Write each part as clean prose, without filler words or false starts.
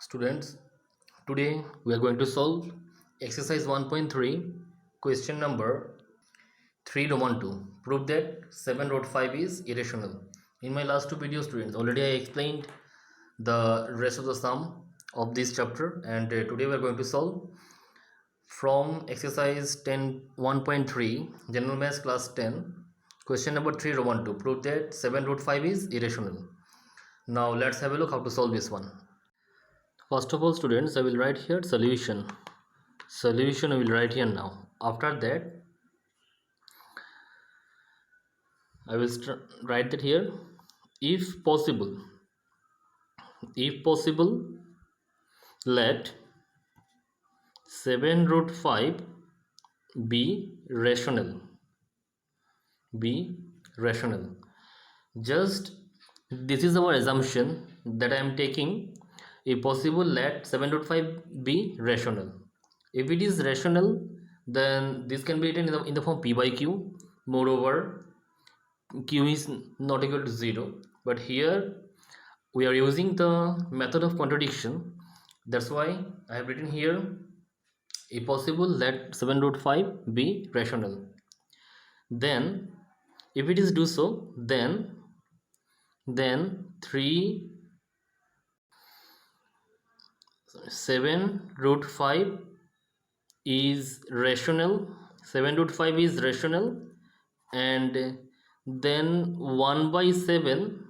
Students, today we are going to solve exercise 1.3 question number 3 Roman 2. Prove that 7 root 5 is irrational. In my last two videos, students, already I explained the rest of the sum of this chapter, and today we are going to solve from exercise 1.3 general maths class 10 question number 3 Roman 2. Prove that 7 root 5 is irrational. Now let's have a look how to solve this one. First of all, students, I will write here solution I will write here now. After that I will write that here. If possible let 7 root 5 be rational. Just this is our assumption that I am taking. If possible, let 7 root 5 be rational. If it is rational, then this can be written in the form p by q. Moreover, q is not equal to 0. But here we are using the method of contradiction. That's why I have written here, if possible, let 7 root 5 be rational. Then, if it is do so, then 7 root 5 is rational. 7 root 5 is rational, and then 1 by 7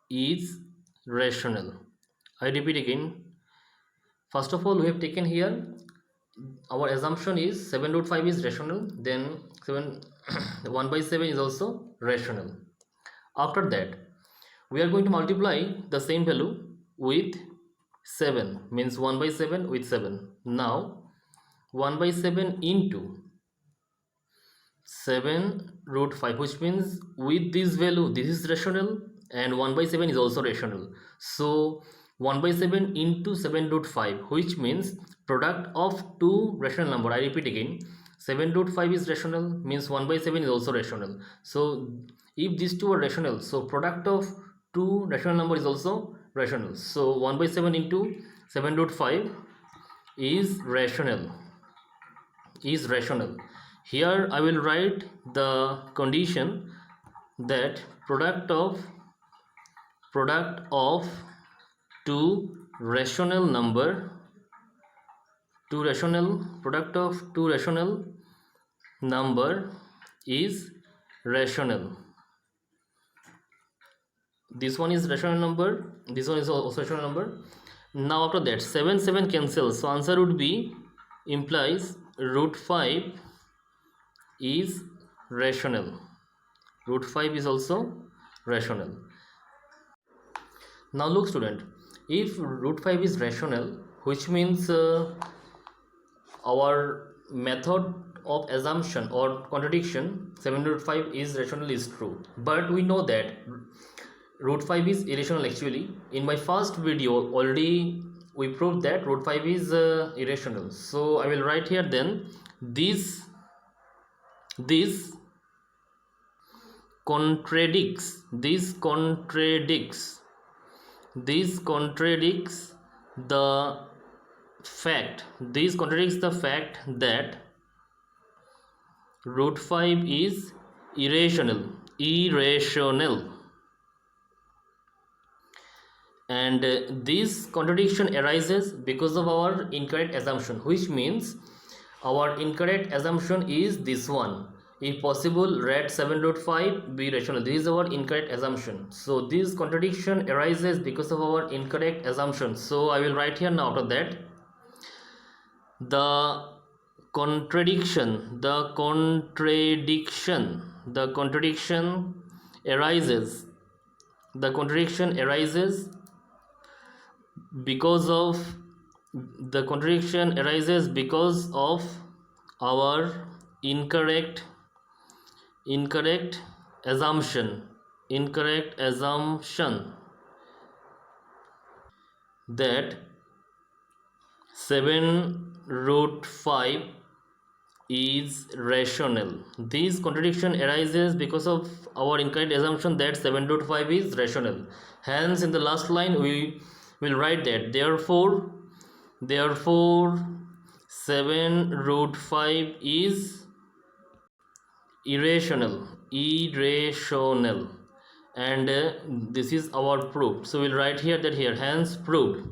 is rational. I repeat again. First of all, we have taken here, our assumption is 7 root 5 is rational, then 1 by 7 is also rational. After that, we are going to multiply the same value with 7, means 1 by 7 with 7. Now 1 by 7 into 7 root 5, which means with this value this is rational and 1 by 7 is also rational. So 1 by 7 into 7 root 5, which means product of two rational number. I repeat again, 7 root 5 is rational, means 1 by 7 is also rational. So if these two are rational, so product of two rational number is also rational. So 1 by 7 into 7 root 5 is rational. Here I will write the condition that product of two rational number is rational. This one is rational number, this one is also rational number. Now after that 7 cancels, so answer would be, implies root 5 is rational. Root 5 is also rational. Now look, student, if root 5 is rational, which means our method of assumption or contradiction, 7 root 5 is rational, is true. But we know that root 5 is irrational actually. In my first video already we proved that root 5 is irrational. So I will write here then, this contradicts the fact that root 5 is irrational, and this contradiction arises because of our incorrect assumption, which means our incorrect assumption is this one. If possible, let 7 root 5 be rational. This is our incorrect assumption. So this contradiction arises because of our incorrect assumption. So I will write here now after that, the contradiction arises because of our incorrect assumption that 7 root 5 is rational. This contradiction arises because of our incorrect assumption that 7 root 5 is rational. Hence in the last line we will write that therefore Therefore 7 root 5 is irrational, and this is our proof. So we'll write here that here, hence proved.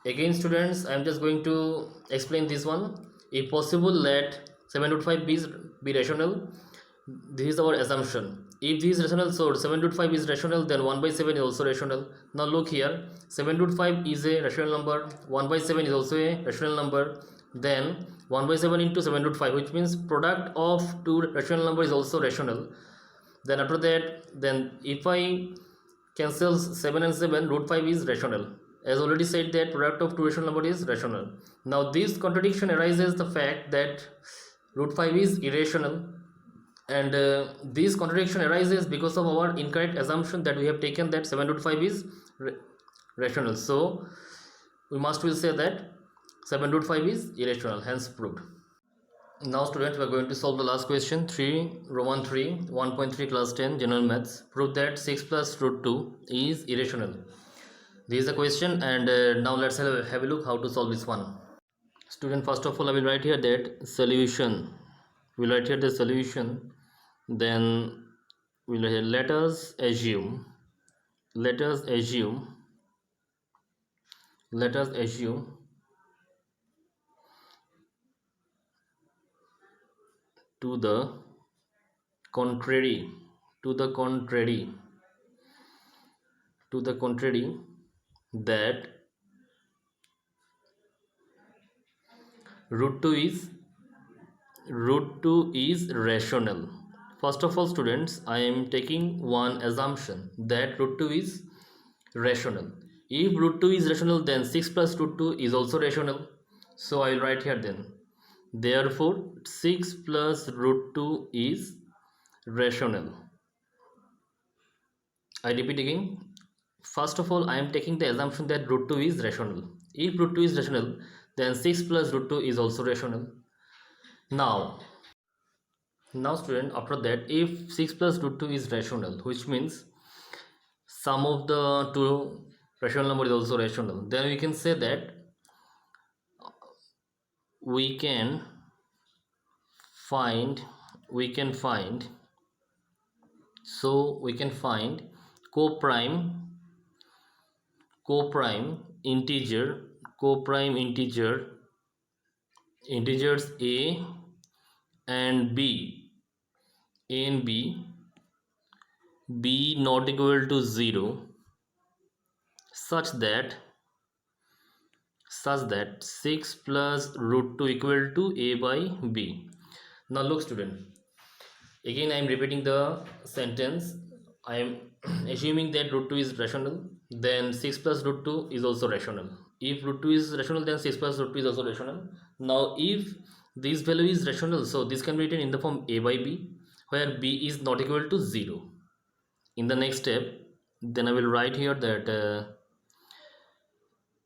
Again students, I am just going to explain this one. If possible, let 7 root 5 be rational. This is our assumption. If this is rational, so 7 root 5 is rational, then 1 by 7 is also rational. Now look here, 7 root 5 is a rational number, 1 by 7 is also a rational number, then 1 by 7 into 7 root 5, which means product of two rational number is also rational. Then after that, then if I cancel 7 and 7, root 5 is rational. As already said that product of two rational number is rational. Now this contradiction arises the fact that root 5 is irrational, and this contradiction arises because of our incorrect assumption that we have taken that 7 root 5 is rational. So we will say that 7 root 5 is irrational, hence proved. Now students, we are going to solve the last question, 3 Roman 3 1.3 class 10 general maths. Prove that 6 plus root 2 is irrational. This is the question, and now let's have a look how to solve this one. Student, first of all I will write here that solution. We'll write here the solution, then we'll write here, let us assume to the contrary that root 2 is rational. First of all students, I am taking one assumption that root 2 is rational. If root 2 is rational, then 6 plus root 2 is also rational. So I will write here then, therefore 6 plus root 2 is rational. I repeat again, first of all I am taking the assumption that root 2 is rational. If root 2 is rational, then 6 plus root 2 is also rational. Now student, after that, if 6 plus root 2 is rational, which means sum of the two rational number is also rational, then we can say that we can find co-prime integers a and b not equal to 0, such that 6 plus root 2 equal to a by b. Now look student, again I am repeating the sentence. I am assuming that root 2 is rational, then 6 plus root 2 is also rational. If root 2 is rational, then 6 plus root 2 is also rational. Now if this value is rational, so this can be written in the form a by b, where b is not equal to 0. In the next step, then I will write here that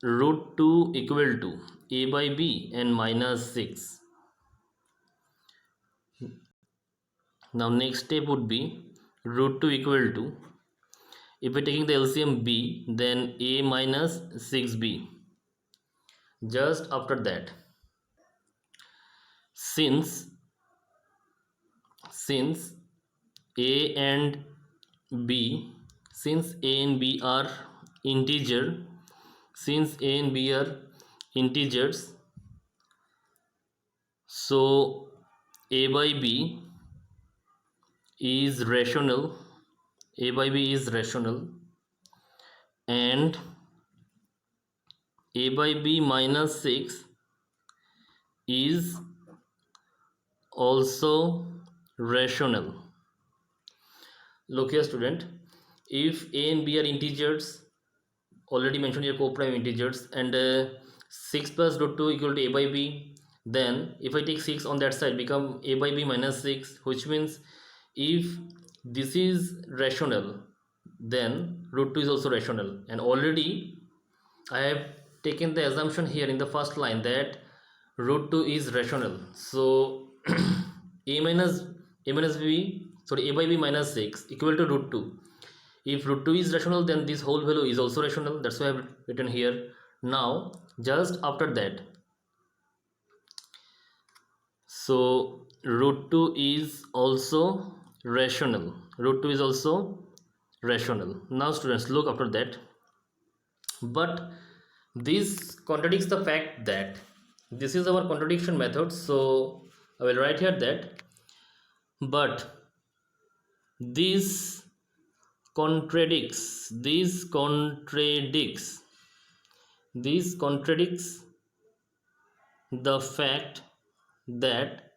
root 2 equal to a by b and minus 6. Now next step would be root 2 equal to, if we're taking the LCM b, then a minus 6b. Just after that, since a and b are integers, so a by b is rational, and a by b minus 6 is also rational. Look here student, if a and b are integers, already mentioned here co-prime integers, and 6 plus root 2 equal to a by b, then if I take 6 on that side, become a by b minus 6, which means if this is rational, then root 2 is also rational. And already I have taken the assumption here in the first line that root 2 is rational. So a by b minus 6 equal to root 2. If root 2 is rational, then this whole value is also rational. That's why I have written here. Now just after that, so root 2 is also rational. Root 2 is also rational. Now students, look after that. But this contradicts the fact that this is our contradiction method. So I will write here that, but this contradicts the fact that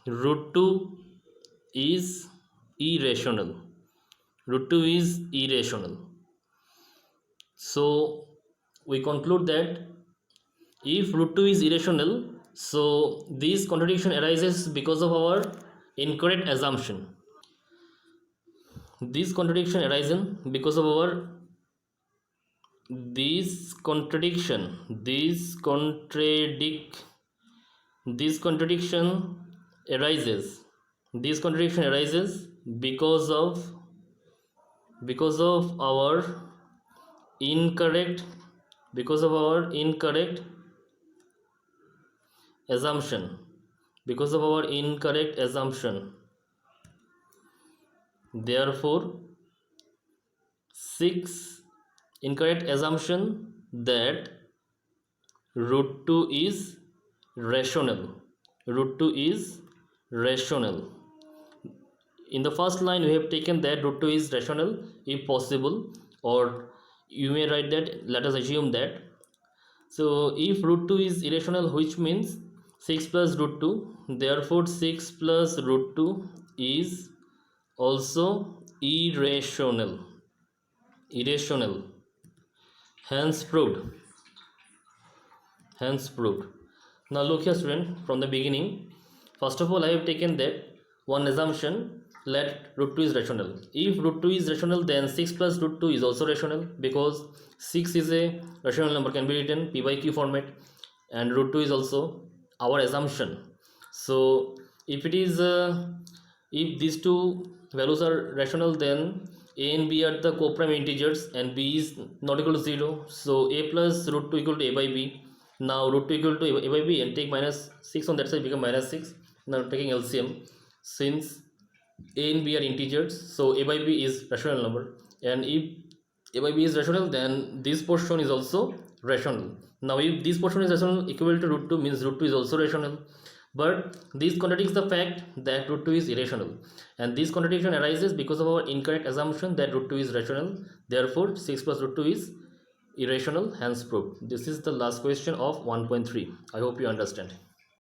root 2 is irrational. Root 2 is irrational. So we conclude that if root 2 is irrational, so this contradiction arises because of our incorrect assumption. This contradiction arises because of our this contradiction arises because of our incorrect assumption. Therefore, 6 incorrect assumption that root 2 is rational. In the first line we have taken that root 2 is rational if possible, or you may write that, let us assume that. So if root 2 is irrational, which means 6 plus root 2, therefore 6 plus root 2 is also irrational. Hence proved. Now look here student, from the beginning, first of all I have taken that one assumption, let root 2 is rational. If root 2 is rational, then 6 plus root 2 is also rational, because 6 is a rational number, can be written p by q format, and root 2 is also our assumption. So if it is if these two values are rational, then a and b are the co-prime integers and b is not equal to 0, so a plus root 2 equal to a by b. Now root 2 equal to a by b, and take minus 6 on that side, become minus 6. Now taking LCM, since a and b are integers, so a by b is rational number, and if a by b is rational, then this portion is also rational. Now if this portion is rational equal to root 2, means root 2 is also rational. But this contradicts the fact that root 2 is irrational, and this contradiction arises because of our incorrect assumption that root 2 is rational. Therefore 6 plus root 2 is irrational, hence proved. This is the last question of 1.3. I hope you understand.